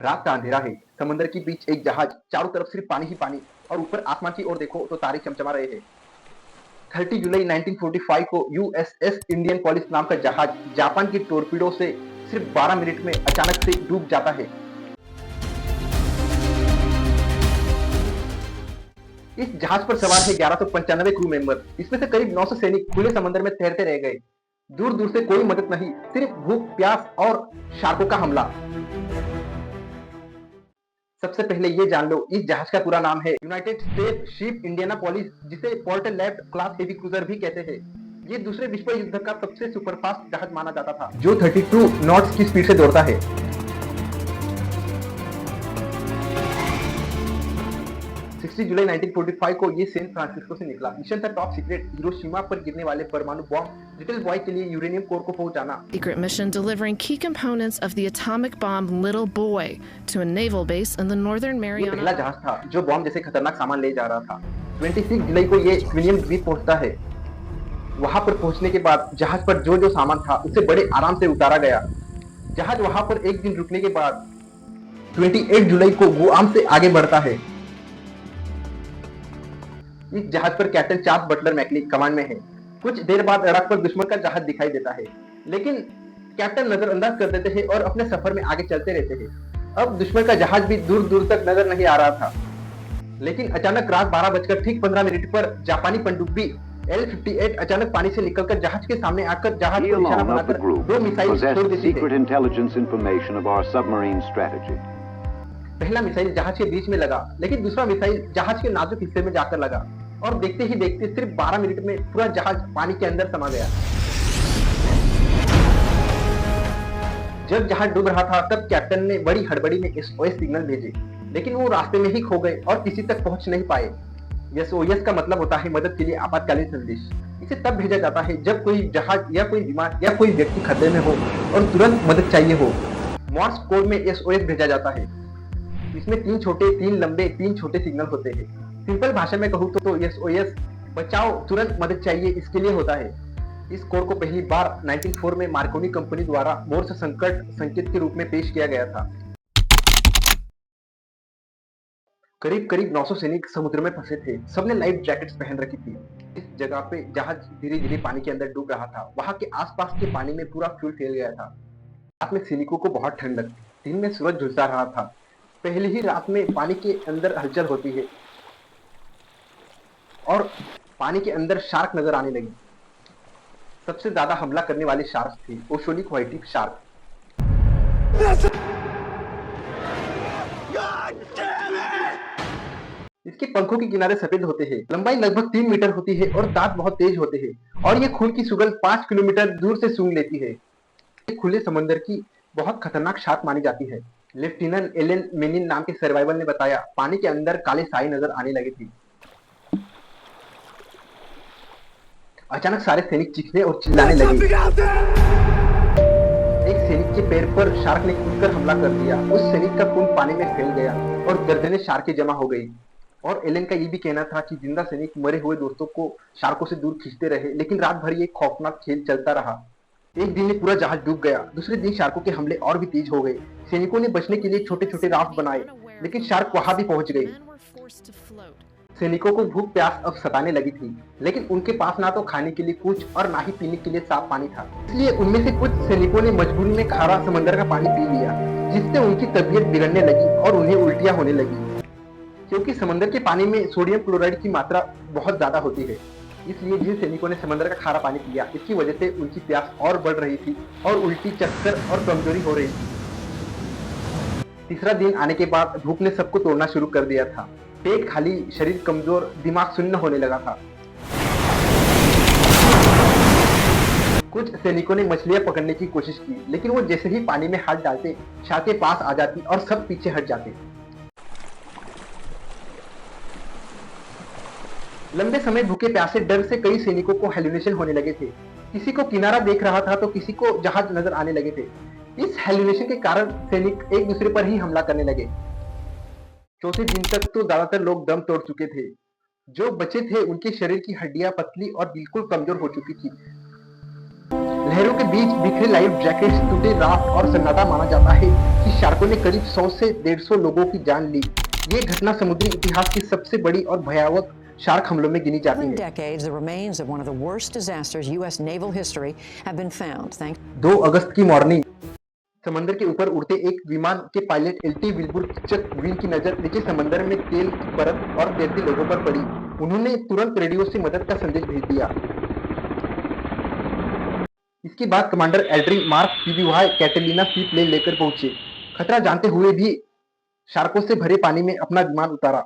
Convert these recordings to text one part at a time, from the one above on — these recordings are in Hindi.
रात का अंधेरा है, समंदर के बीच एक जहाज, चारों तरफ सिर्फ पानी ही पानी और ऊपर आसमान की ओर देखो तो तारे चमचमा रहे हैं। 30 जुलाई 1945 को यूएसएस इंडियन पॉलिस नाम का जहाज जापान की टोरपीडो से सिर्फ 12 मिनट में अचानक से डूब जाता है। इस जहाज पर सवार है 1195 क्रू मेंबर, इसमें से करीब 900 सैनिक खुले समंदर में तैरते रह गए। दूर दूर से कोई मदद नहीं, सिर्फ भूख, प्यास और शार्कों का हमला। सबसे पहले ये जान लो, इस जहाज का पूरा नाम है यूनाइटेड स्टेट शिप इंडियानापोलिस, जिसे port left class heavy cruiser भी कहते हैं। ये दूसरे विश्व युद्ध का सबसे सुपरफास्ट जहाज माना जाता था, जो 32 नॉट्स की स्पीड से दौड़ता है। 60 जुलाई 1945 को ये सैन फ्रांसिस्को से निकला। मिशन था टॉप सीक्रेट, हिरोशिमा पर गिरने वाले परमाणु बॉम्ब लिटिल बॉय के लिए यूरेनियम कोर को पहुंचाना। Secret mission delivering key components of the atomic bomb Little Boy to a naval base in the northern ये पहला Mariana. जहाज था जो बॉम्ब जैसे खतरनाक सामान ले जा रहा था। 26 जुलाई को ये विलियम द्वीप पहुंचता है। वहां पर पहुंचने के बाद जहाज पर जो जो सामान था उसे बड़े आराम से उतारा गया। जहाज वहां पर एक दिन रुकने के बाद 28 जुलाई को गुआम से आगे बढ़ता है। इस जहाज पर कैप्टन चार्ल्स बटलर मैकली कमांड में है। कुछ देर बाद इराक पर दुश्मन का जहाज दिखाई देता है, लेकिन कैप्टन नजरअंदाज कर देते हैं और अपने सफर में आगे चलते रहते हैं। अब दुश्मन का जहाज भी दूर दूर तक नजर नहीं आ रहा था, लेकिन अचानक रात 12:ठीक 15 पर जापानी पनडुब्बी L-58 अचानक पानी से निकलकर जहाज के सामने आकर जहाज He को निशाना alone of the बनाकर group 2 मिसाइल छोड़ possessed देती secret है। intelligence information of our submarine strategy. पहला मिसाइल जहाज के बीच में लगा, लेकिन दूसरा मिसाइल जहाज के नाजुक हिस्से में जाकर लगा और देखते ही देखते सिर्फ 12 मिनट में पूरा जहाज पानी के अंदर समा गया। जब जहाज डूब रहा था तब कैप्टन ने बड़ी हड़बड़ी में SOS सिग्नल भेजे, लेकिन वो रास्ते में ही खो गए और किसी तक पहुंच नहीं पाए। SOS का मतलब होता है मदद के लिए आपातकालीन संदेश। इसे तब भेजा जाता है जब कोई जहाज या कोई विमान या कोई व्यक्ति खतरे में हो और तुरंत मदद चाहिए हो। मॉर्स कोड में SOS भेजा जाता है। इसमें 3 छोटे 3 लंबे 3 छोटे सिग्नल होते हैं। सिंपल भाषा में कहूँ तो SOS बचाओ, तुरंत मदद चाहिए, इसके लिए होता है। इस कोड को पहली बार 1904 में मार्कोनी कंपनी द्वारा मोर्स संकट संकेत के रूप में पेश किया गया था। करीब करीब 900 सैनिक समुद्र में फंसे थे। सबने लाइफ जैकेट्स पहन रखी थी। इस जगह पे जहाज धीरे धीरे पानी के अंदर डूब रहा था। वहां के आसपास के पानी में पूरा फ्यूल फैल गया था। रात में सैनिकों को बहुत ठंड लगती, दिन में सूरज झुलसा रहा था। पहले ही रात में पानी के अंदर हलचल होती है और पानी के अंदर शार्क नजर आने लगी। सबसे ज्यादा हमला करने वाली शार्क थी ओशोनिक व्हाइट शार्क। इसके पंखों के किनारे सफेद होते हैं, लंबाई लगभग 3 मीटर होती है और दांत बहुत तेज होते हैं और ये खून की सुगंध 5 किलोमीटर दूर से सूंघ लेती है। ये खुले समंदर की बहुत खतरनाक शार्क मानी जाती है। लेफ्टिनेंट एलन मेनिन नाम के सर्वाइवर ने बताया, पानी के अंदर काले साए नजर आने लगे थे। अचानक सारे सैनिक चीखने और चिल्लाने लगे। एक सैनिक के पैर पर शार्क ने कूदकर हमला कर दिया। उस सैनिक का खून पानी में फैल गया और दर्जनें शार्कें जमा हो गई। और एलन का ये भी कहना था कि जिंदा सैनिक मरे हुए दोस्तों को शार्कों से दूर खींचते रहे, लेकिन रात भर ये खौफनाक खेल चलता रहा। एक दिन में पूरा जहाज डूब गया। दूसरे दिन शार्कों के हमले और भी तेज हो गए। सैनिकों ने बचने के लिए छोटे छोटे राफ्ट बनाए, लेकिन शार्क वहां भी पहुंच गई। सैनिकों को भूख प्यास अब सताने लगी थी, लेकिन उनके पास ना तो खाने के लिए कुछ और ना ही पीने के लिए साफ पानी था। इसलिए उनमें से कुछ सैनिकों ने मजबूरी में खारा समंदर का पानी पी लिया, जिससे उनकी तबीयत बिगड़ने लगी और उन्हें उल्टियां होने लगी। क्योंकि समंदर के पानी में सोडियम क्लोराइड की मात्रा बहुत ज्यादा होती है, इसलिए जिन सैनिकों ने समंदर का खारा पानी पिया, इसकी वजह से उनकी प्यास और बढ़ रही थी और उल्टी, चक्कर और कमजोरी हो रही थी। तीसरा दिन आने के बाद भूख ने सबको तोड़ना शुरू कर दिया था। पेट खाली, शरीर कमजोर, दिमाग सुन्न होने लगा था। कुछ सैनिकों ने मछलियां पकड़ने की कोशिश की, लेकिन वो जैसे ही पानी में हाथ डालते, शार्कें पास आ जाती और सब पीछे हट जाते। लंबे समय भूखे प्यासे डर से कई सैनिकों को हेलुनेशन होने लगे थे। किसी को किनारा देख रहा था तो किसी को जहाज नजर आने लगे थे। इस हेलुनेशन के कारण सैनिक एक दूसरे पर ही हमला करने लगे। चौथे दिन तक तो ज्यादातर लोग दम तोड़ चुके थे। जो बचे थे उनके शरीर की हड्डियां पतली और बिल्कुल कमजोर हो चुकी थी। लहरों के बीच बिखरे लाइफ जैकेट्स, टूटे राफ्ट और सन्नाटा माना जाता है कि शार्कों ने करीब 100 से 150 लोगों की जान ली। ये घटना समुद्री इतिहास की सबसे बड़ी और भयावह शार्क हमलों में गिनी जाती है। decades, the remains of one of the worst disasters U.S. naval history have been found. 2 अगस्त की मॉर्निंग समंदर के ऊपर उड़ते एक विमान के पायलट एलटी विल्बुर विन की नजर नीचे समंदर में तेल की परत और तैरते लोगों पर पड़ी। उन्होंने तुरंत रेडियो से मदद का संदेश भेज दिया। इसके बाद कमांडर एड्रिन मार्क सीबी वहां कैटेलिना सी प्लेन लेकर पहुंचे। खतरा जानते हुए भी शार्कों से भरे पानी में अपना विमान उतारा।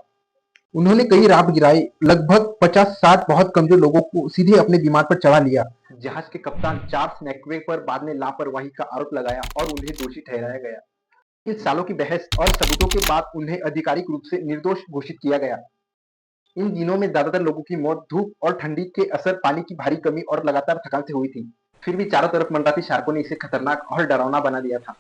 उन्होंने कई राफ्ट गिराए, लगभग 50-60 बहुत कमजोर लोगों को सीधे अपने विमान पर चढ़ा लिया। जहाज के कप्तान चार्ल्स मैकवे पर बाद में लापरवाही का आरोप लगाया और उन्हें दोषी ठहराया गया। इन सालों की बहस और सबूतों के बाद उन्हें आधिकारिक रूप से निर्दोष घोषित किया गया। इन दिनों में ज्यादातर लोगों की मौत धूप और ठंडी के असर, पानी की भारी कमी और लगातार थकान से हुई थी। फिर भी चारों तरफ मंडराती शार्कों ने इसे खतरनाक और डरावना बना दिया था।